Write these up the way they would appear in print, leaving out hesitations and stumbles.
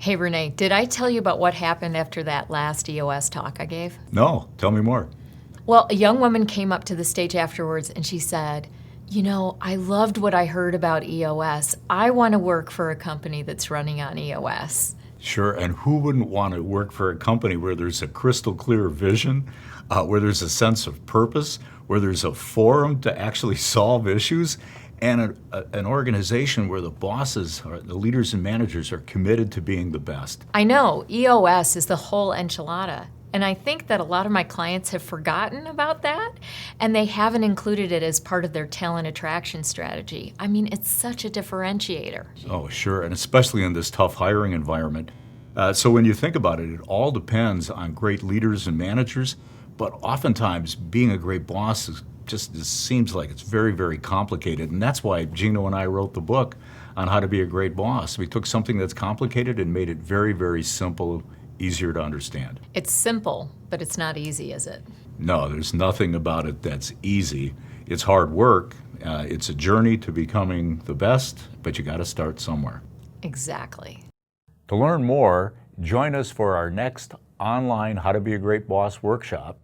Hey Renee, did I tell you about what happened after that last EOS talk I gave? No, tell me more. Well, a young woman came up to the stage afterwards and she said, I loved what I heard about EOS. I want to work for a company that's running on EOS. Sure, and who wouldn't want to work for a company where there's a crystal clear vision, where there's a sense of purpose, where there's a forum to actually solve issues, and an organization where the bosses, or the leaders and managers are committed to being the best? I know, EOS is the whole enchilada. And I think that a lot of my clients have forgotten about that, and they haven't included it as part of their talent attraction strategy. I mean, it's such a differentiator. Oh, sure, and especially in this tough hiring environment. So when you think about it, it all depends on great leaders and managers, but oftentimes being a great boss just seems like it's very, very complicated, and that's why Gino and I wrote the book on how to be a great boss. We took something that's complicated and made it very, very simple, easier to understand. It's simple, but it's not easy, is it? No, there's nothing about it that's easy. It's hard work. It's a journey to becoming the best, but you got to start somewhere. Exactly. To learn more, join us for our next online How to Be a Great Boss workshop.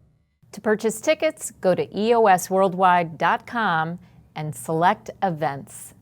To purchase tickets, go to eosworldwide.com and select events.